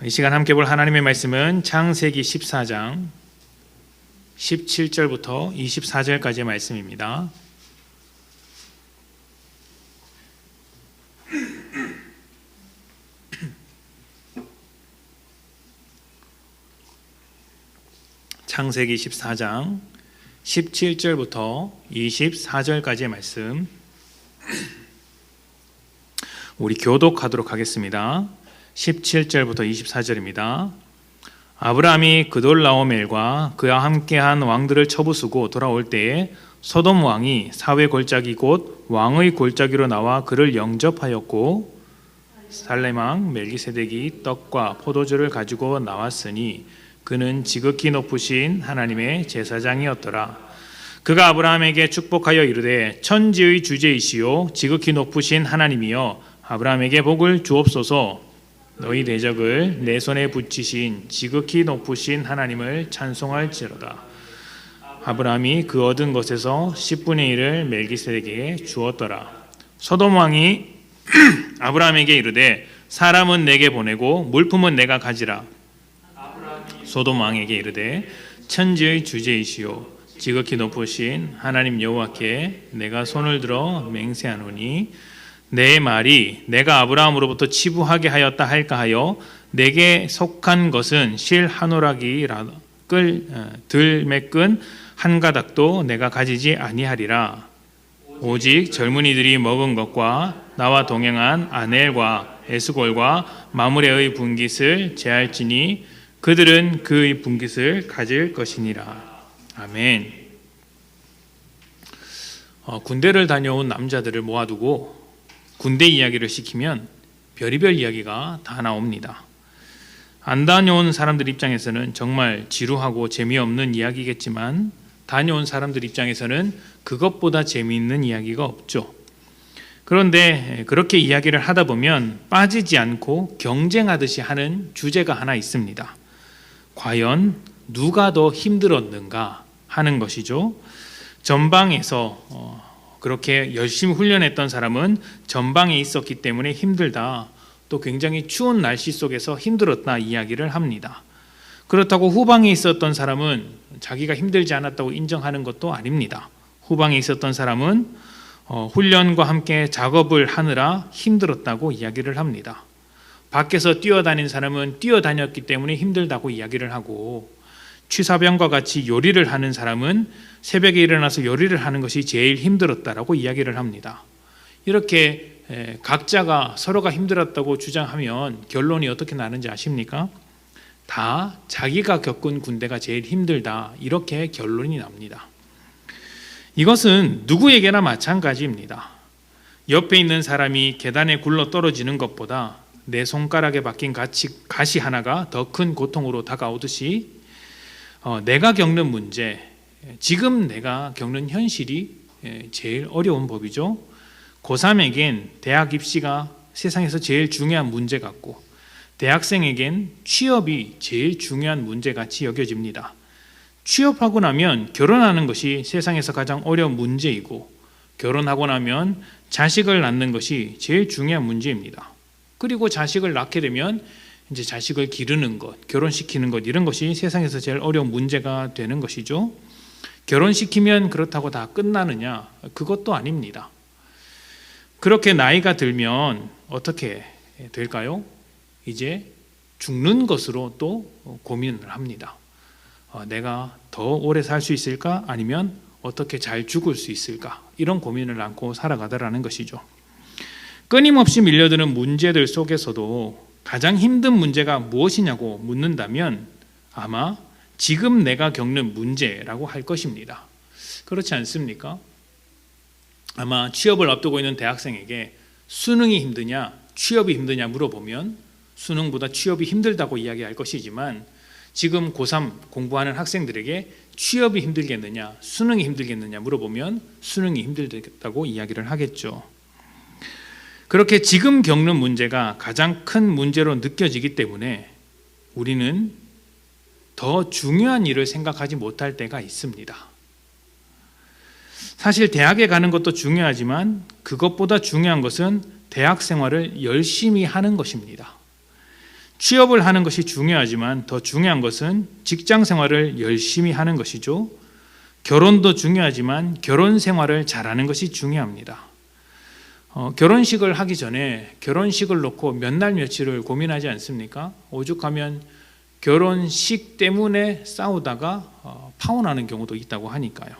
이 시간 함께 볼 하나님의 말씀은 창세기 14장 17절부터 24절까지의 말씀입니다. 창세기 14장 17절부터 24절까지의 말씀 우리 교독하도록 하겠습니다. 17절부터 24절입니다. 아브라함이 그돌라오멜과 그와 함께한 왕들을 쳐부수고 돌아올 때에 소돔 왕이 사회 골짜기 곧 왕의 골짜기로 나와 그를 영접하였고 살렘 왕 멜기세덱이 떡과 포도주를 가지고 나왔으니 그는 지극히 높으신 하나님의 제사장이었더라. 그가 아브라함에게 축복하여 이르되 천지의 주제이시요 지극히 높으신 하나님이여 아브라함에게 복을 주옵소서. 너희 대적을 내 손에 붙이신 지극히 높으신 하나님을 찬송할지로다. 아브라함이 그 얻은 것에서 10분의 1을 멜기세덱에게 주었더라. 소돔 왕이 아브라함에게 이르되 사람은 내게 보내고 물품은 내가 가지라. 소돔 왕에게 이르되 천지의 주제이시요 지극히 높으신 하나님 여호와께 내가 손을 들어 맹세하노니 내 말이 내가 아브라함으로부터 치부하게 하였다 할까 하여 내게 속한 것은 실 한 오락이라 들매끈 한 가닥도 내가 가지지 아니하리라. 오직 젊은이들이 먹은 것과 나와 동행한 아넬과 에스골과 마므레의 분깃을 제할지니 그들은 그의 분깃을 가질 것이니라. 아멘. 군대를 다녀온 남자들을 모아두고 군대 이야기를 시키면 별의별 이야기가 다 나옵니다. 안 다녀온 사람들 입장에서는 정말 지루하고 재미없는 이야기겠지만 다녀온 사람들 입장에서는 그것보다 재미있는 이야기가 없죠. 그런데 그렇게 이야기를 하다 보면 빠지지 않고 경쟁하듯이 하는 주제가 하나 있습니다. 과연 누가 더 힘들었는가 하는 것이죠. 전방에서 그렇게 열심히 훈련했던 사람은 전방에 있었기 때문에 힘들다. 또 굉장히 추운 날씨 속에서 힘들었다 이야기를 합니다. 그렇다고 후방에 있었던 사람은 자기가 힘들지 않았다고 인정하는 것도 아닙니다. 후방에 있었던 사람은 훈련과 함께 작업을 하느라 힘들었다고 이야기를 합니다. 밖에서 뛰어다닌 사람은 뛰어다녔기 때문에 힘들다고 이야기를 하고 취사병과 같이 요리를 하는 사람은 새벽에 일어나서 요리를 하는 것이 제일 힘들었다라고 이야기를 합니다. 이렇게 각자가 서로가 힘들었다고 주장하면 결론이 어떻게 나는지 아십니까? 다 자기가 겪은 군대가 제일 힘들다 이렇게 결론이 납니다. 이것은 누구에게나 마찬가지입니다. 옆에 있는 사람이 계단에 굴러 떨어지는 것보다 내 손가락에 박힌 가시 하나가 더 큰 고통으로 다가오듯이 내가 겪는 문제, 지금 내가 겪는 현실이 제일 어려운 법이죠. 고3에겐 대학 입시가 세상에서 제일 중요한 문제 같고 대학생에겐 취업이 제일 중요한 문제같이 여겨집니다. 취업하고 나면 결혼하는 것이 세상에서 가장 어려운 문제이고 결혼하고 나면 자식을 낳는 것이 제일 중요한 문제입니다. 그리고 자식을 낳게 되면 이제 자식을 기르는 것, 결혼시키는 것 이런 것이 세상에서 제일 어려운 문제가 되는 것이죠. 결혼시키면 그렇다고 다 끝나느냐? 그것도 아닙니다. 그렇게 나이가 들면 어떻게 될까요? 이제 죽는 것으로 또 고민을 합니다. 내가 더 오래 살 수 있을까? 아니면 어떻게 잘 죽을 수 있을까? 이런 고민을 안고 살아가더라는 것이죠. 끊임없이 밀려드는 문제들 속에서도 가장 힘든 문제가 무엇이냐고 묻는다면 아마 지금 내가 겪는 문제라고 할 것입니다. 그렇지 않습니까? 아마 취업을 앞두고 있는 대학생에게 수능이 힘드냐, 취업이 힘드냐 물어보면 수능보다 취업이 힘들다고 이야기할 것이지만 지금 고3 공부하는 학생들에게 취업이 힘들겠느냐, 수능이 힘들겠느냐 물어보면 수능이 힘들다고 이야기를 하겠죠. 그렇게 지금 겪는 문제가 가장 큰 문제로 느껴지기 때문에 우리는 더 중요한 일을 생각하지 못할 때가 있습니다. 사실 대학에 가는 것도 중요하지만 그것보다 중요한 것은 대학 생활을 열심히 하는 것입니다. 취업을 하는 것이 중요하지만 더 중요한 것은 직장 생활을 열심히 하는 것이죠. 결혼도 중요하지만 결혼 생활을 잘하는 것이 중요합니다. 결혼식을 하기 전에 결혼식을 놓고 몇 날 며칠을 고민하지 않습니까? 오죽하면 결혼식 때문에 싸우다가 파혼하는 경우도 있다고 하니까요.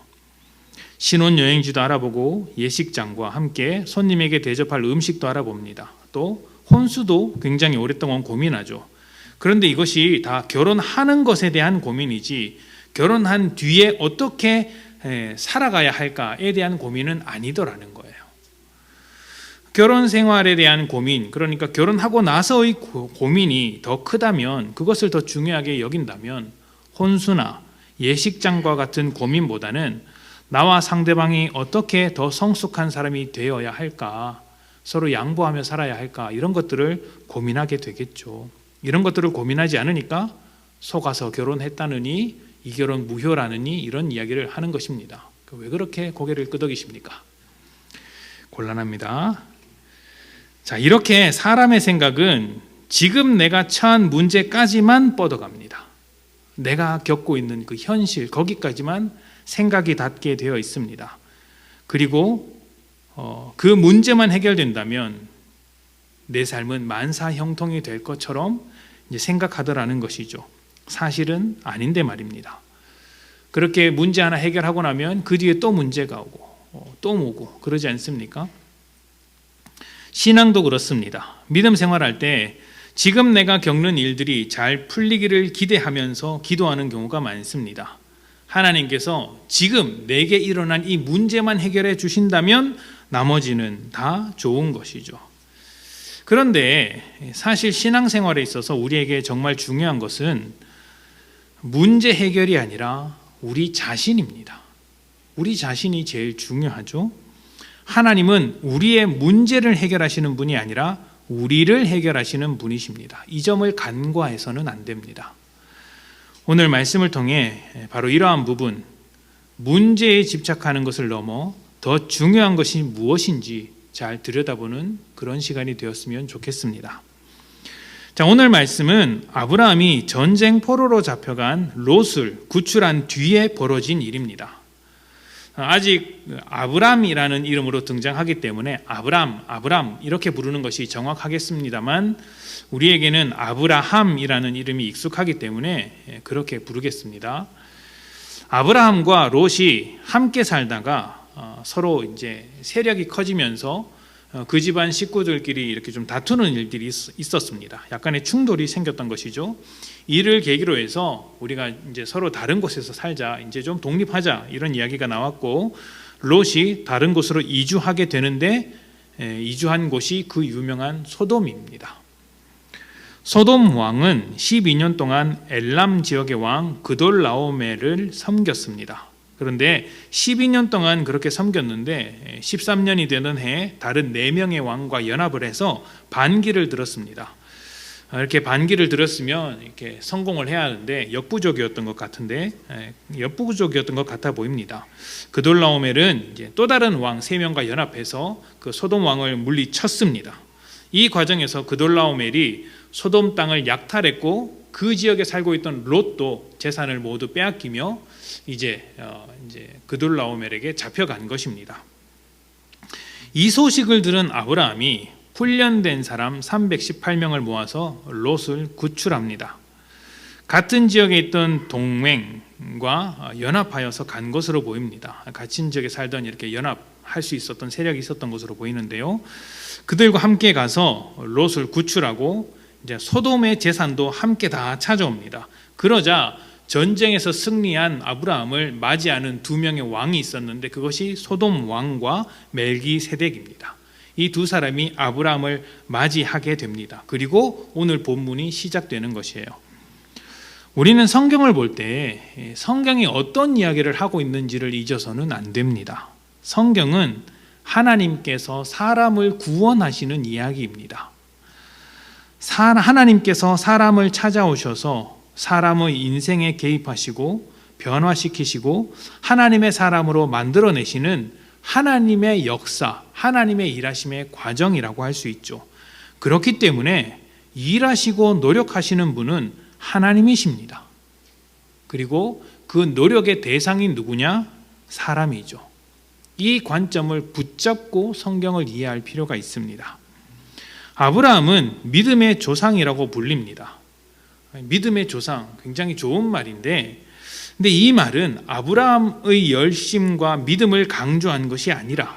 신혼여행지도 알아보고 예식장과 함께 손님에게 대접할 음식도 알아봅니다. 또 혼수도 굉장히 오랫동안 고민하죠. 그런데 이것이 다 결혼하는 것에 대한 고민이지 결혼한 뒤에 어떻게 살아가야 할까에 대한 고민은 아니더라는 거예요. 결혼 생활에 대한 고민, 그러니까 결혼하고 나서의 고민이 더 크다면, 그것을 더 중요하게 여긴다면 혼수나 예식장과 같은 고민보다는 나와 상대방이 어떻게 더 성숙한 사람이 되어야 할까, 서로 양보하며 살아야 할까, 이런 것들을 고민하게 되겠죠. 이런 것들을 고민하지 않으니까 속아서 결혼했다느니 이 결혼 무효라느니 이런 이야기를 하는 것입니다. 왜 그렇게 고개를 끄덕이십니까? 곤란합니다. 자, 이렇게 사람의 생각은 지금 내가 처한 문제까지만 뻗어갑니다. 내가 겪고 있는 그 현실, 거기까지만 생각이 닿게 되어 있습니다. 그리고 그 문제만 해결된다면 내 삶은 만사형통이 될 것처럼 이제 생각하더라는 것이죠. 사실은 아닌데 말입니다. 그렇게 문제 하나 해결하고 나면 그 뒤에 또 문제가 오고 또 오고 그러지 않습니까? 신앙도 그렇습니다. 믿음 생활할 때 지금 내가 겪는 일들이 잘 풀리기를 기대하면서 기도하는 경우가 많습니다. 하나님께서 지금 내게 일어난 이 문제만 해결해 주신다면 나머지는 다 좋은 것이죠. 그런데 사실 신앙생활에 있어서 우리에게 정말 중요한 것은 문제 해결이 아니라 우리 자신입니다. 우리 자신이 제일 중요하죠. 하나님은 우리의 문제를 해결하시는 분이 아니라 우리를 해결하시는 분이십니다. 이 점을 간과해서는 안 됩니다. 오늘 말씀을 통해 바로 이러한 부분, 문제에 집착하는 것을 넘어 더 중요한 것이 무엇인지 잘 들여다보는 그런 시간이 되었으면 좋겠습니다. 자, 오늘 말씀은 아브라함이 전쟁 포로로 잡혀간 롯을 구출한 뒤에 벌어진 일입니다. 아직 아브람이라는 이름으로 등장하기 때문에 아브람 이렇게 부르는 것이 정확하겠습니다만 우리에게는 아브라함이라는 이름이 익숙하기 때문에 그렇게 부르겠습니다. 아브라함과 롯이 함께 살다가 서로 이제 세력이 커지면서 그 집안 식구들끼리 이렇게 좀 다투는 일들이 있었습니다. 약간의 충돌이 생겼던 것이죠. 이를 계기로 해서 우리가 이제 서로 다른 곳에서 살자, 이제 좀 독립하자 이런 이야기가 나왔고 롯이 다른 곳으로 이주하게 되는데 이주한 곳이 그 유명한 소돔입니다. 소돔 왕은 12년 동안 엘람 지역의 왕 그돌라오메를 섬겼습니다. 그런데 12년 동안 그렇게 섬겼는데 13년이 되는 해에 다른 4명의 왕과 연합을 해서 반기를 들었습니다. 이렇게 반기를 들었으면 이렇게 성공을 해야 하는데 역부족이었던 것 같아 보입니다. 그돌라오멜은 이제 또 다른 왕 3명과 연합해서 그 소돔 왕을 물리쳤습니다. 이 과정에서 그돌라오멜이 소돔 땅을 약탈했고 그 지역에 살고 있던 롯도 재산을 모두 빼앗기며 이제 그돌라오멜에게 잡혀간 것입니다. 이 소식을 들은 아브라함이 훈련된 사람 318명을 모아서 롯을 구출합니다. 같은 지역에 있던 동맹과 연합하여서 간 것으로 보입니다. 같은 지역에 살던 이렇게 연합할 수 있었던 세력이 있었던 것으로 보이는데요. 그들과 함께 가서 롯을 구출하고 이제 소돔의 재산도 함께 다 찾아옵니다. 그러자 전쟁에서 승리한 아브라함을 맞이하는 2명의 왕이 있었는데 그것이 소돔 왕과 멜기세덱입니다. 이 두 사람이 아브라함을 맞이하게 됩니다. 그리고 오늘 본문이 시작되는 것이에요. 우리는 성경을 볼 때 성경이 어떤 이야기를 하고 있는지를 잊어서는 안 됩니다. 성경은 하나님께서 사람을 구원하시는 이야기입니다. 하나님께서 사람을 찾아오셔서 사람의 인생에 개입하시고 변화시키시고 하나님의 사람으로 만들어내시는 하나님의 역사, 하나님의 일하심의 과정이라고 할 수 있죠. 그렇기 때문에 일하시고 노력하시는 분은 하나님이십니다. 그리고 그 노력의 대상이 누구냐? 사람이죠. 이 관점을 붙잡고 성경을 이해할 필요가 있습니다. 아브라함은 믿음의 조상이라고 불립니다. 믿음의 조상, 굉장히 좋은 말인데, 근데 이 말은 아브라함의 열심과 믿음을 강조한 것이 아니라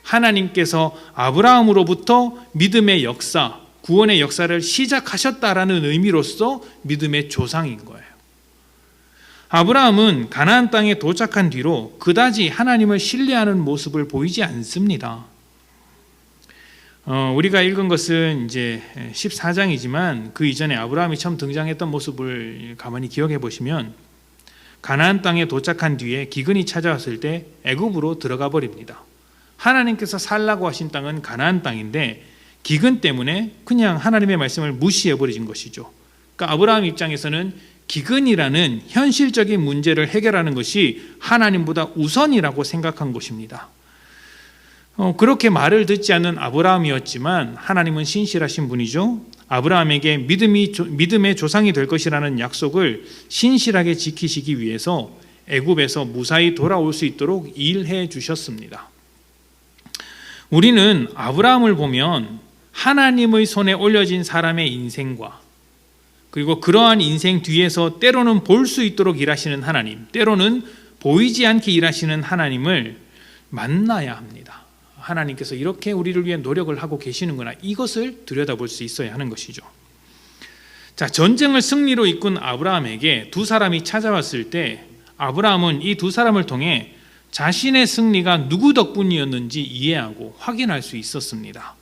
하나님께서 아브라함으로부터 믿음의 역사, 구원의 역사를 시작하셨다라는 의미로서 믿음의 조상인 거예요. 아브라함은 가나안 땅에 도착한 뒤로 그다지 하나님을 신뢰하는 모습을 보이지 않습니다. 우리가 읽은 것은 이제 14장이지만 그 이전에 아브라함이 처음 등장했던 모습을 가만히 기억해 보시면 가나안 땅에 도착한 뒤에 기근이 찾아왔을 때 애굽으로 들어가 버립니다. 하나님께서 살라고 하신 땅은 가나안 땅인데 기근 때문에 그냥 하나님의 말씀을 무시해 버리신 것이죠. 그러니까 아브라함 입장에서는 기근이라는 현실적인 문제를 해결하는 것이 하나님보다 우선이라고 생각한 것입니다. 그렇게 말을 듣지 않는 아브라함이었지만 하나님은 신실하신 분이죠. 아브라함에게 믿음의 조상이 될 것이라는 약속을 신실하게 지키시기 위해서 애굽에서 무사히 돌아올 수 있도록 일해 주셨습니다. 우리는 아브라함을 보면 하나님의 손에 올려진 사람의 인생과 그리고 그러한 인생 뒤에서 때로는 볼 수 있도록 일하시는 하나님, 때로는 보이지 않게 일하시는 하나님을 만나야 합니다. 하나님께서 이렇게 우리를 위해 노력을 하고 계시는구나, 이것을 들여다볼 수 있어야 하는 것이죠. 자, 전쟁을 승리로 이끈 아브라함에게 두 사람이 찾아왔을 때 아브라함은 이 두 사람을 통해 자신의 승리가 누구 덕분이었는지 이해하고 확인할 수 있었습니다.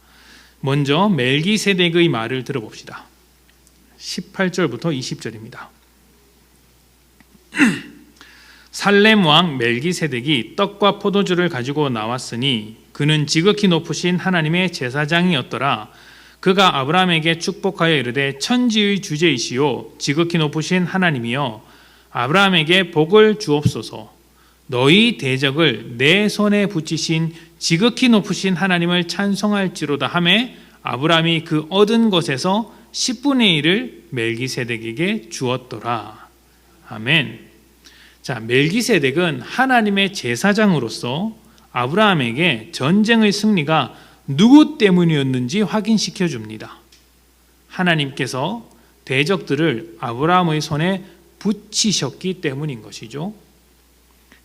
먼저 멜기세덱의 말을 들어봅시다. 18절부터 20절입니다. 살렘 왕 멜기세덱이 떡과 포도주를 가지고 나왔으니 그는 지극히 높으신 하나님의 제사장이었더라. 그가 아브라함에게 축복하여 이르되 천지의 주제이시오 지극히 높으신 하나님이여 아브라함에게 복을 주옵소서. 너희 대적을 내 손에 붙이신 지극히 높으신 하나님을 찬송할지로다 하매 아브라함이 그 얻은 것에서 10분의 1을 멜기세덱에게 주었더라. 아멘. 자, 멜기세덱은 하나님의 제사장으로서 아브라함에게 전쟁의 승리가 누구 때문이었는지 확인시켜 줍니다. 하나님께서 대적들을 아브라함의 손에 붙이셨기 때문인 것이죠.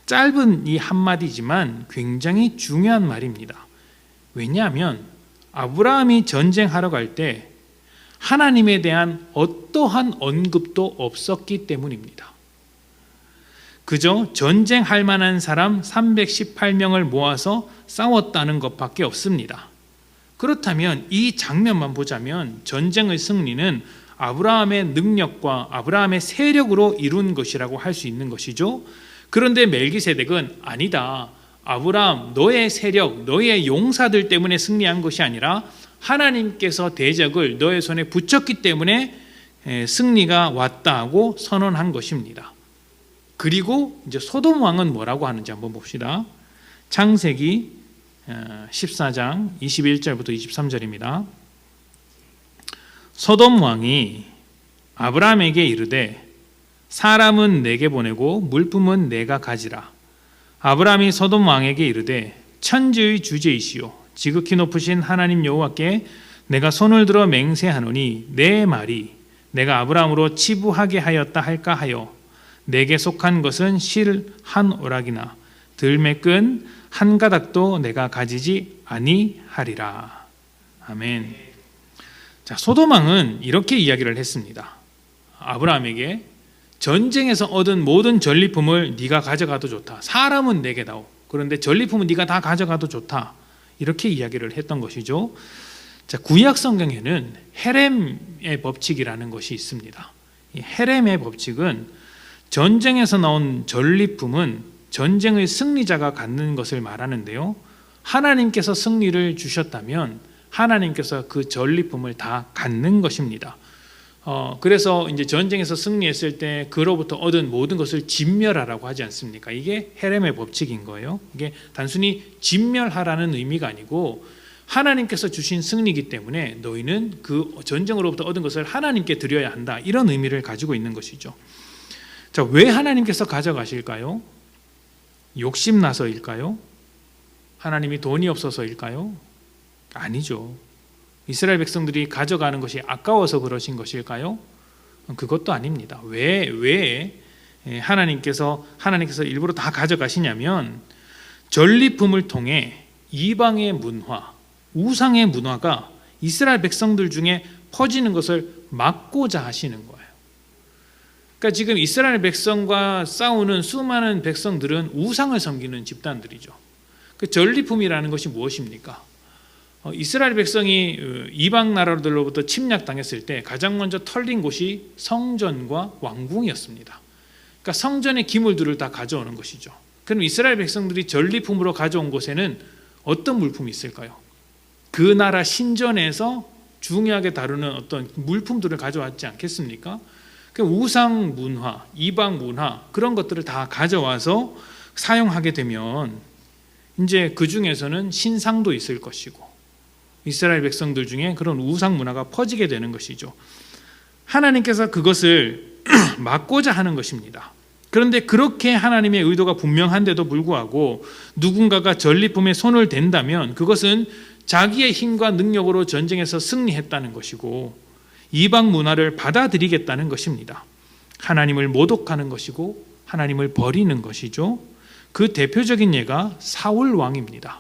짧은 이 한마디지만 굉장히 중요한 말입니다. 왜냐하면 아브라함이 전쟁하러 갈 때 하나님에 대한 어떠한 언급도 없었기 때문입니다. 그저 전쟁할 만한 사람 318명을 모아서 싸웠다는 것밖에 없습니다. 그렇다면 이 장면만 보자면 전쟁의 승리는 아브라함의 능력과 아브라함의 세력으로 이룬 것이라고 할 수 있는 것이죠. 그런데 멜기세덱은 아니다. 아브라함, 너의 세력, 너의 용사들 때문에 승리한 것이 아니라 하나님께서 대적을 너의 손에 붙였기 때문에 승리가 왔다 하고 선언한 것입니다. 그리고 이제 소돔 왕은 뭐라고 하는지 한번 봅시다. 창세기 14장 21절부터 23절입니다. 소돔 왕이 아브라함에게 이르되 사람은 내게 보내고 물품은 내가 가지라. 아브라함이 소돔 왕에게 이르되 천지의 주제이시오 지극히 높으신 하나님 여호와께 내가 손을 들어 맹세하노니 내 말이 내가 아브라함으로 치부하게 하였다 할까 하여 내게 속한 것은 실 한 오락이나 들매 끈 한 가닥도 내가 가지지 아니하리라. 아멘. 자, 소돔 왕은 이렇게 이야기를 했습니다. 아브라함에게 전쟁에서 얻은 모든 전리품을 네가 가져가도 좋다. 사람은 내게 다오. 그런데 전리품은 네가 다 가져가도 좋다. 이렇게 이야기를 했던 것이죠. 자, 구약 성경에는 헤렘의 법칙이라는 것이 있습니다. 이 헤렘의 법칙은 전쟁에서 나온 전리품은 전쟁의 승리자가 갖는 것을 말하는데요. 하나님께서 승리를 주셨다면 하나님께서 그 전리품을 다 갖는 것입니다. 그래서 이제 전쟁에서 승리했을 때 그로부터 얻은 모든 것을 진멸하라고 하지 않습니까? 이게 헤렘의 법칙인 거예요. 이게 단순히 진멸하라는 의미가 아니고 하나님께서 주신 승리이기 때문에 너희는 그 전쟁으로부터 얻은 것을 하나님께 드려야 한다. 이런 의미를 가지고 있는 것이죠. 자, 왜 하나님께서 가져가실까요? 욕심나서일까요? 하나님이 돈이 없어서일까요? 아니죠. 이스라엘 백성들이 가져가는 것이 아까워서 그러신 것일까요? 그것도 아닙니다. 왜 하나님께서 일부러 다 가져가시냐면 전리품을 통해 이방의 문화, 우상의 문화가 이스라엘 백성들 중에 퍼지는 것을 막고자 하시는 거예요. 그러니까 지금 이스라엘 백성과 싸우는 수많은 백성들은 우상을 섬기는 집단들이죠. 그 전리품이라는 것이 무엇입니까? 이스라엘 백성이 이방 나라들로부터 침략당했을 때 가장 먼저 털린 곳이 성전과 왕궁이었습니다. 그러니까 성전의 기물들을 다 가져오는 것이죠. 그럼 이스라엘 백성들이 전리품으로 가져온 곳에는 어떤 물품이 있을까요? 그 나라 신전에서 중요하게 다루는 어떤 물품들을 가져왔지 않겠습니까? 그 우상 문화, 이방 문화 그런 것들을 다 가져와서 사용하게 되면 이제 그 중에서는 신상도 있을 것이고 이스라엘 백성들 중에 그런 우상 문화가 퍼지게 되는 것이죠. 하나님께서 그것을 막고자 하는 것입니다. 그런데 그렇게 하나님의 의도가 분명한데도 불구하고 누군가가 전리품에 손을 댄다면 그것은 자기의 힘과 능력으로 전쟁에서 승리했다는 것이고 이방 문화를 받아들이겠다는 것입니다. 하나님을 모독하는 것이고 하나님을 버리는 것이죠. 그 대표적인 예가 사울 왕입니다.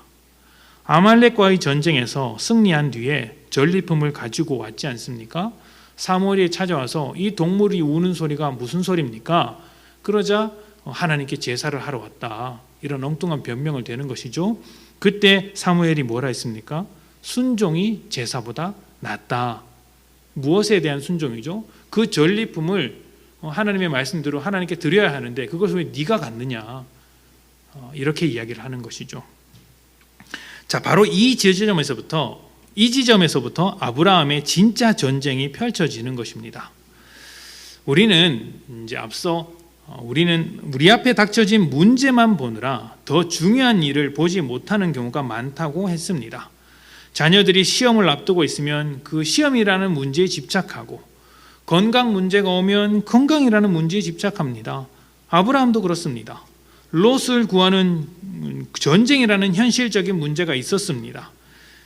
아말렉과의 전쟁에서 승리한 뒤에 전리품을 가지고 왔지 않습니까? 사무엘이 찾아와서 이 동물이 우는 소리가 무슨 소리입니까? 그러자 하나님께 제사를 하러 왔다. 이런 엉뚱한 변명을 대는 것이죠. 그때 사무엘이 뭐라 했습니까? 순종이 제사보다 낫다. 무엇에 대한 순종이죠? 그 전리품을 하나님의 말씀대로 하나님께 드려야 하는데 그것을 왜 네가 갖느냐? 이렇게 이야기를 하는 것이죠. 자, 바로 이 지점에서부터 아브라함의 진짜 전쟁이 펼쳐지는 것입니다. 우리는 우리 앞에 닥쳐진 문제만 보느라 더 중요한 일을 보지 못하는 경우가 많다고 했습니다. 자녀들이 시험을 앞두고 있으면 그 시험이라는 문제에 집착하고 건강 문제가 오면 건강이라는 문제에 집착합니다. 아브라함도 그렇습니다. 롯을 구하는 전쟁이라는 현실적인 문제가 있었습니다.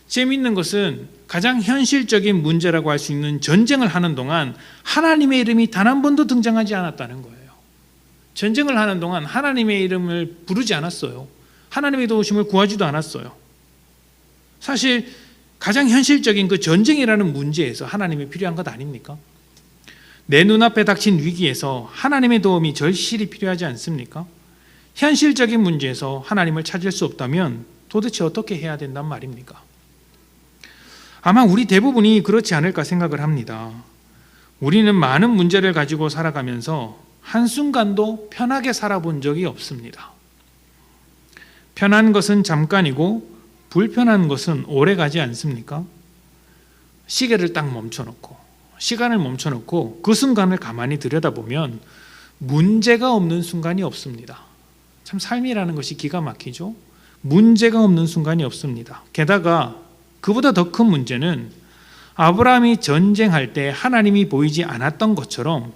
재미있는 것은 가장 현실적인 문제라고 할 수 있는 전쟁을 하는 동안 하나님의 이름이 단 한 번도 등장하지 않았다는 거예요. 전쟁을 하는 동안 하나님의 이름을 부르지 않았어요. 하나님의 도우심을 구하지도 않았어요. 사실 가장 현실적인 그 전쟁이라는 문제에서 하나님이 필요한 것 아닙니까? 내 눈앞에 닥친 위기에서 하나님의 도움이 절실히 필요하지 않습니까? 현실적인 문제에서 하나님을 찾을 수 없다면 도대체 어떻게 해야 된단 말입니까? 아마 우리 대부분이 그렇지 않을까 생각을 합니다. 우리는 많은 문제를 가지고 살아가면서 한순간도 편하게 살아본 적이 없습니다. 편한 것은 잠깐이고 불편한 것은 오래 가지 않습니까? 시계를 딱 시간을 멈춰놓고 그 순간을 가만히 들여다보면 문제가 없는 순간이 없습니다. 참 삶이라는 것이 기가 막히죠. 문제가 없는 순간이 없습니다. 게다가 그보다 더 큰 문제는 아브라함이 전쟁할 때 하나님이 보이지 않았던 것처럼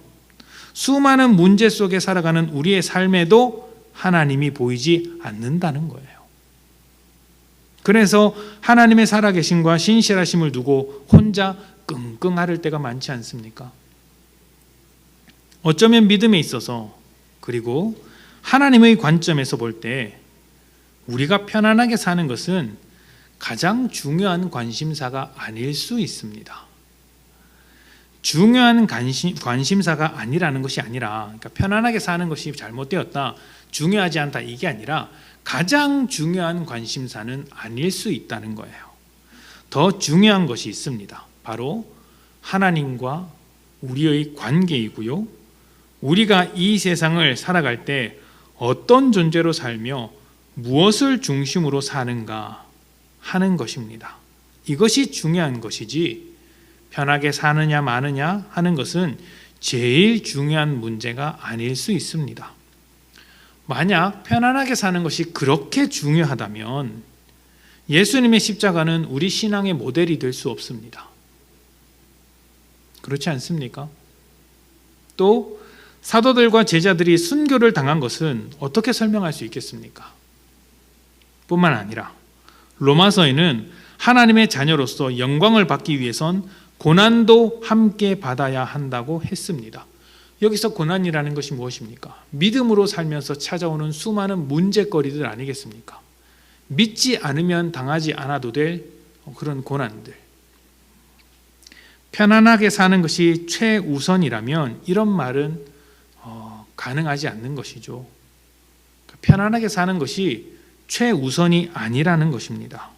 수많은 문제 속에 살아가는 우리의 삶에도 하나님이 보이지 않는다는 거예요. 그래서 하나님의 살아계심과 신실하심을 두고 혼자 끙끙 앓을 때가 많지 않습니까? 어쩌면 믿음에 있어서 그리고 하나님의 관점에서 볼 때 우리가 편안하게 사는 것은 가장 중요한 관심사가 아닐 수 있습니다. 중요한 관심사가 아니라는 것이 아니라 그러니까 편안하게 사는 것이 잘못되었다, 중요하지 않다 이게 아니라 가장 중요한 관심사는 아닐 수 있다는 거예요. 더 중요한 것이 있습니다. 바로 하나님과 우리의 관계이고요. 우리가 이 세상을 살아갈 때 어떤 존재로 살며 무엇을 중심으로 사는가 하는 것입니다. 이것이 중요한 것이지 편하게 사느냐 마느냐 하는 것은 제일 중요한 문제가 아닐 수 있습니다. 만약 편안하게 사는 것이 그렇게 중요하다면 예수님의 십자가는 우리 신앙의 모델이 될 수 없습니다. 그렇지 않습니까? 또 사도들과 제자들이 순교를 당한 것은 어떻게 설명할 수 있겠습니까? 뿐만 아니라 로마서에는 하나님의 자녀로서 영광을 받기 위해선 고난도 함께 받아야 한다고 했습니다. 여기서 고난이라는 것이 무엇입니까? 믿음으로 살면서 찾아오는 수많은 문제거리들 아니겠습니까? 믿지 않으면 당하지 않아도 될 그런 고난들. 편안하게 사는 것이 최우선이라면 이런 말은 가능하지 않는 것이죠. 편안하게 사는 것이 최우선이 아니라는 것입니다.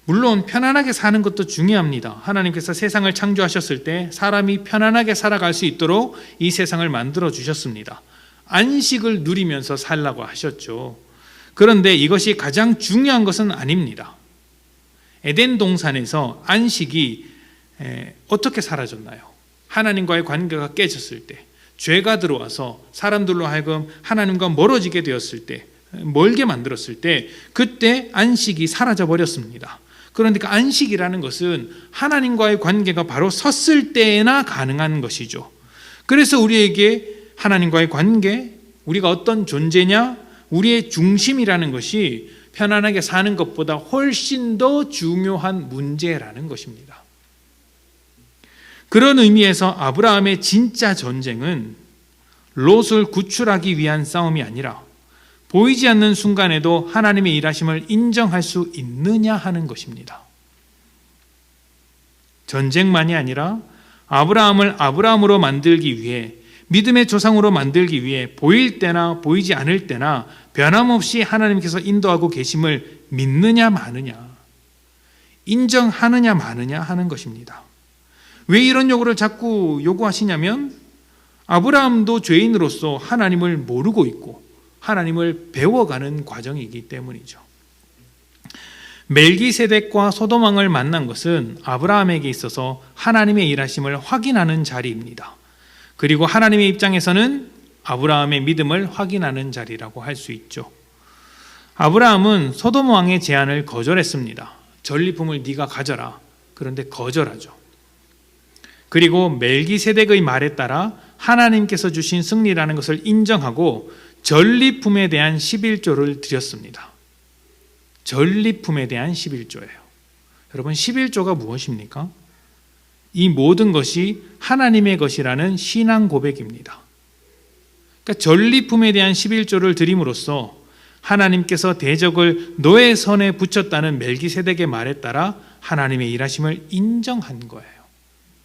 물론 편안하게 사는 것도 중요합니다. 하나님께서 세상을 창조하셨을 때 사람이 편안하게 살아갈 수 있도록 이 세상을 만들어 주셨습니다. 안식을 누리면서 살라고 하셨죠. 그런데 이것이 가장 중요한 것은 아닙니다. 에덴 동산에서 안식이 어떻게 사라졌나요? 하나님과의 관계가 깨졌을 때, 죄가 들어와서 사람들로 하여금 하나님과 멀어지게 되었을 때, 멀게 만들었을 때, 그때 안식이 사라져 버렸습니다. 그러니까 안식이라는 것은 하나님과의 관계가 바로 섰을 때나 가능한 것이죠. 그래서 우리에게 하나님과의 관계, 우리가 어떤 존재냐, 우리의 중심이라는 것이 편안하게 사는 것보다 훨씬 더 중요한 문제라는 것입니다. 그런 의미에서 아브라함의 진짜 전쟁은 롯을 구출하기 위한 싸움이 아니라 보이지 않는 순간에도 하나님의 일하심을 인정할 수 있느냐 하는 것입니다. 전쟁만이 아니라 아브라함을 아브라함으로 만들기 위해, 믿음의 조상으로 만들기 위해 보일 때나 보이지 않을 때나 변함없이 하나님께서 인도하고 계심을 믿느냐 마느냐, 인정하느냐 마느냐 하는 것입니다. 왜 이런 요구를 자꾸 요구하시냐면 아브라함도 죄인으로서 하나님을 모르고 있고 하나님을 배워가는 과정이기 때문이죠. 멜기세덱과 소돔 왕을 만난 것은 아브라함에게 있어서 하나님의 일하심을 확인하는 자리입니다. 그리고 하나님의 입장에서는 아브라함의 믿음을 확인하는 자리라고 할 수 있죠. 아브라함은 소돔 왕의 제안을 거절했습니다. 전리품을 네가 가져라. 그런데 거절하죠. 그리고 멜기세덱의 말에 따라 하나님께서 주신 승리라는 것을 인정하고 전리품에 대한 11조를 드렸습니다. 전리품에 대한 11조예요. 여러분, 11조가 무엇입니까? 이 모든 것이 하나님의 것이라는 신앙 고백입니다. 그러니까 전리품에 대한 11조를 드림으로써 하나님께서 대적을 너의 손에 붙였다는 멜기세덱의 말에 따라 하나님의 일하심을 인정한 거예요.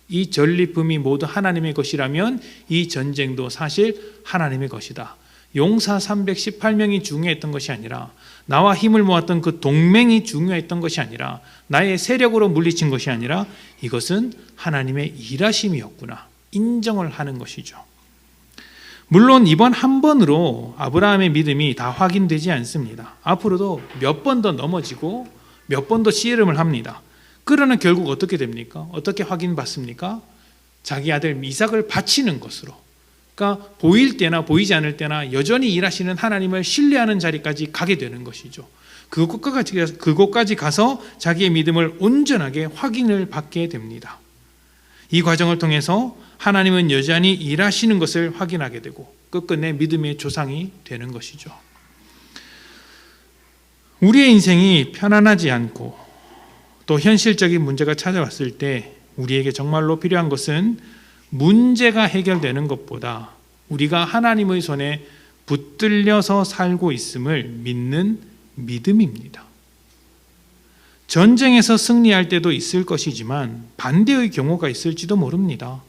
이 전리품이 모두 하나님의 것이라면 이 전쟁도 사실 하나님의 것이다. 용사 318명이 중요했던 것이 아니라, 나와 힘을 모았던 그 동맹이 중요했던 것이 아니라, 나의 세력으로 물리친 것이 아니라 이것은 하나님의 일하심이었구나, 인정을 하는 것이죠. 물론 이번 한 번으로 아브라함의 믿음이 다 확인되지 않습니다. 앞으로도 몇 번 더 넘어지고 몇 번 더 씨름을 합니다. 그러나 결국 어떻게 됩니까? 어떻게 확인받습니까? 자기 아들 이삭을 바치는 것으로, 그러니까 보일 때나 보이지 않을 때나 여전히 일하시는 하나님을 신뢰하는 자리까지 가게 되는 것이죠. 그곳까지 가서 자기의 믿음을 온전하게 확인을 받게 됩니다. 이 과정을 통해서 하나님은 여전히 일하시는 것을 확인하게 되고 끝끝내 믿음의 조상이 되는 것이죠. 우리의 인생이 편안하지 않고 또 현실적인 문제가 찾아왔을 때 우리에게 정말로 필요한 것은 문제가 해결되는 것보다 우리가 하나님의 손에 붙들려서 살고 있음을 믿는 믿음입니다. 전쟁에서 승리할 때도 있을 것이지만 반대의 경우가 있을지도 모릅니다.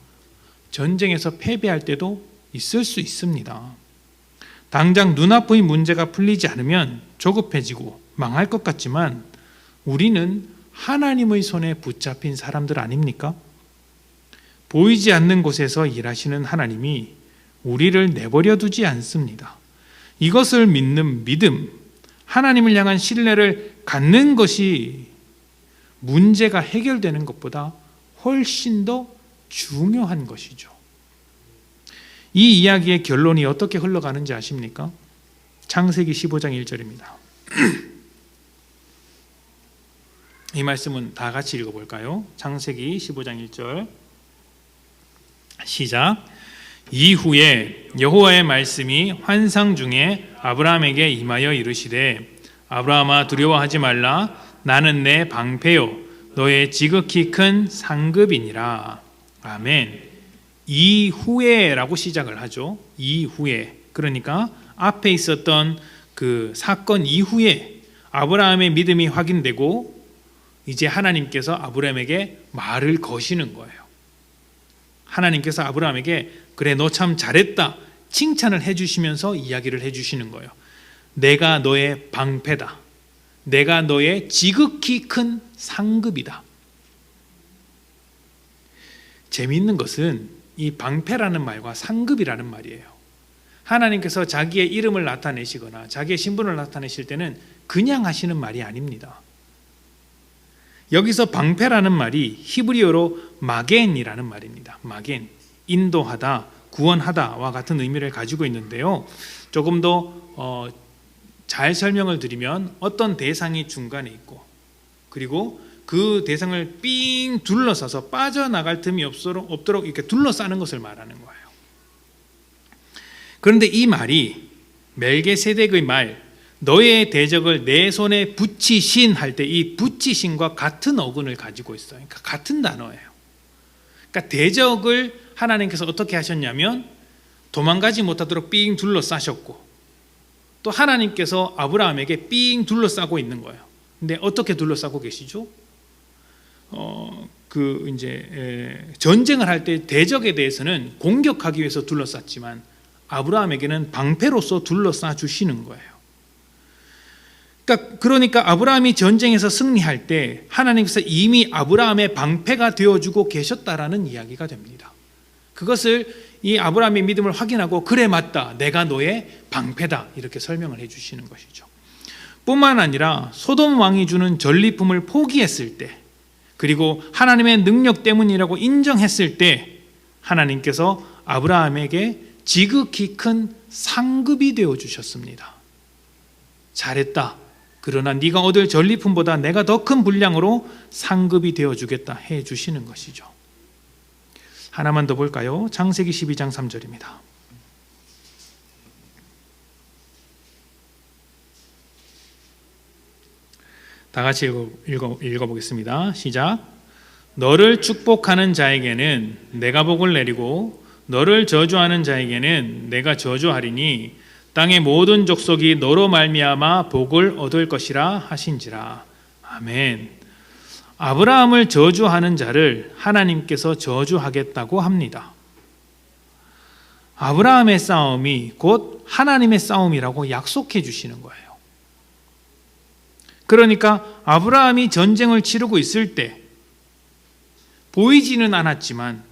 전쟁에서 패배할 때도 있을 수 있습니다. 당장 눈앞의 문제가 풀리지 않으면 조급해지고 망할 것 같지만 우리는 하나님의 손에 붙잡힌 사람들 아닙니까? 보이지 않는 곳에서 일하시는 하나님이 우리를 내버려 두지 않습니다. 이것을 믿는 믿음, 하나님을 향한 신뢰를 갖는 것이 문제가 해결되는 것보다 훨씬 더 중요한 것이죠. 이 이야기의 결론이 어떻게 흘러가는지 아십니까? 창세기 15장 1절입니다. 이 말씀은 다 같이 읽어볼까요? 창세기 15장 1절 시작. 이후에 여호와의 말씀이 환상 중에 아브라함에게 임하여 이르시되 아브라함아 두려워하지 말라. 나는 내 방패요 너의 지극히 큰 상급이니라. 아멘. 이후에라고 시작을 하죠. 이후에. 그러니까 앞에 있었던 그 사건 이후에 아브라함의 믿음이 확인되고 이제 하나님께서 아브라함에게 말을 거시는 거예요. 하나님께서 아브라함에게 그래 너 참 잘했다 칭찬을 해주시면서 이야기를 해주시는 거예요. 내가 너의 방패다. 내가 너의 지극히 큰 상급이다. 재미있는 것은 이 방패라는 말과 상급이라는 말이에요. 하나님께서 자기의 이름을 나타내시거나 자기의 신분을 나타내실 때는 그냥 하시는 말이 아닙니다. 여기서 방패라는 말이 히브리어로 마겐이라는 말입니다. 마겐, 인도하다, 구원하다와 같은 의미를 가지고 있는데요. 조금 더 잘 설명을 드리면 어떤 대상이 중간에 있고 그리고 그 대상을 삥 둘러싸서 빠져나갈 틈이 없도록 이렇게 둘러싸는 것을 말하는 거예요. 그런데 이 말이 멜기세덱의 말 너의 대적을 내 손에 붙이신 할 때 이 붙이신과 같은 어근을 가지고 있어요. 그러니까 같은 단어예요. 그러니까 대적을 하나님께서 어떻게 하셨냐면 도망가지 못하도록 삥 둘러싸셨고 또 하나님께서 아브라함에게 삥 둘러싸고 있는 거예요. 근데 어떻게 둘러싸고 계시죠? 전쟁을 할 때 대적에 대해서는 공격하기 위해서 둘러쌌지만 아브라함에게는 방패로서 둘러싸 주시는 거예요. 그러니까 아브라함이 전쟁에서 승리할 때 하나님께서 이미 아브라함의 방패가 되어주고 계셨다라는 이야기가 됩니다. 그것을 이 아브라함의 믿음을 확인하고 그래 맞다 내가 너의 방패다 이렇게 설명을 해주시는 것이죠. 뿐만 아니라 소돔 왕이 주는 전리품을 포기했을 때 그리고 하나님의 능력 때문이라고 인정했을 때 하나님께서 아브라함에게 지극히 큰 상급이 되어주셨습니다. 잘했다. 그러나 네가 얻을 전리품보다 내가 더 큰 분량으로 상급이 되어주겠다 해주시는 것이죠. 하나만 더 볼까요? 창세기 12장 3절입니다. 다 같이 읽어보겠습니다. 시작. 너를 축복하는 자에게는 내가 복을 내리고 너를 저주하는 자에게는 내가 저주하리니 땅의 모든 족속이 너로 말미암아 복을 얻을 것이라 하신지라. 아멘. 아브라함을 저주하는 자를 하나님께서 저주하겠다고 합니다. 아브라함의 싸움이 곧 하나님의 싸움이라고 약속해 주시는 거예요. 그러니까 아브라함이 전쟁을 치르고 있을 때 보이지는 않았지만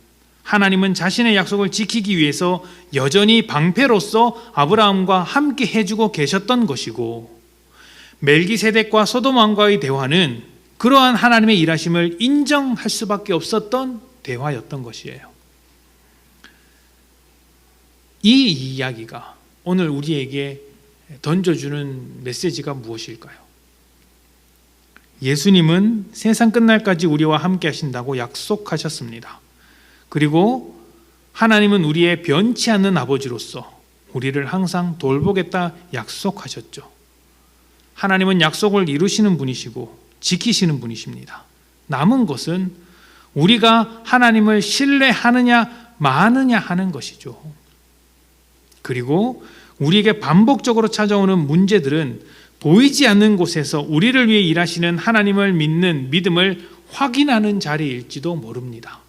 하나님은 자신의 약속을 지키기 위해서 여전히 방패로서 아브라함과 함께 해주고 계셨던 것이고 멜기세덱과 소돔 왕과의 대화는 그러한 하나님의 일하심을 인정할 수밖에 없었던 대화였던 것이에요. 이 이야기가 오늘 우리에게 던져주는 메시지가 무엇일까요? 예수님은 세상 끝날까지 우리와 함께 하신다고 약속하셨습니다. 그리고 하나님은 우리의 변치 않는 아버지로서 우리를 항상 돌보겠다 약속하셨죠. 하나님은 약속을 이루시는 분이시고 지키시는 분이십니다. 남은 것은 우리가 하나님을 신뢰하느냐 마느냐 하는 것이죠. 그리고 우리에게 반복적으로 찾아오는 문제들은 보이지 않는 곳에서 우리를 위해 일하시는 하나님을 믿는 믿음을 확인하는 자리일지도 모릅니다.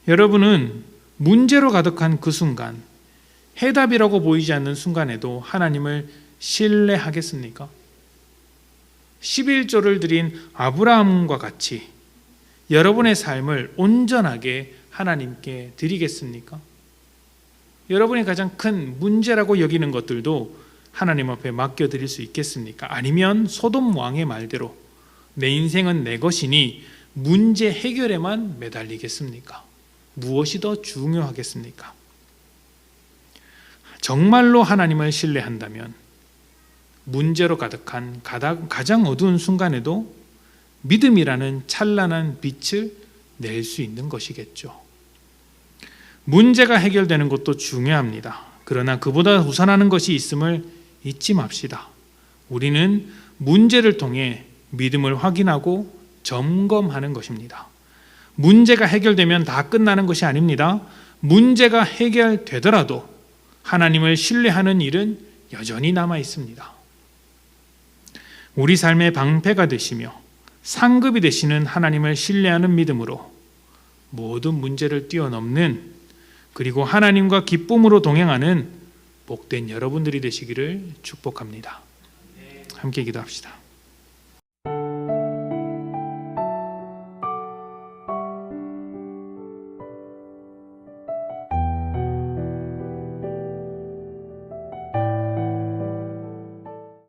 여러분은 문제로 가득한 그 순간, 해답이라고 보이지 않는 순간에도 하나님을 신뢰하겠습니까? 11조를 드린 아브라함과 같이 여러분의 삶을 온전하게 하나님께 드리겠습니까? 여러분이 가장 큰 문제라고 여기는 것들도 하나님 앞에 맡겨드릴 수 있겠습니까? 아니면 소돔 왕의 말대로 내 인생은 내 것이니 문제 해결에만 매달리겠습니까? 무엇이 더 중요하겠습니까? 정말로 하나님을 신뢰한다면 문제로 가득한 가장 어두운 순간에도 믿음이라는 찬란한 빛을 낼 수 있는 것이겠죠. 문제가 해결되는 것도 중요합니다. 그러나 그보다 우선하는 것이 있음을 잊지 맙시다. 우리는 문제를 통해 믿음을 확인하고 점검하는 것입니다. 문제가 해결되면 다 끝나는 것이 아닙니다. 문제가 해결되더라도 하나님을 신뢰하는 일은 여전히 남아 있습니다. 우리 삶의 방패가 되시며 상급이 되시는 하나님을 신뢰하는 믿음으로 모든 문제를 뛰어넘는, 그리고 하나님과 기쁨으로 동행하는 복된 여러분들이 되시기를 축복합니다. 함께 기도합시다.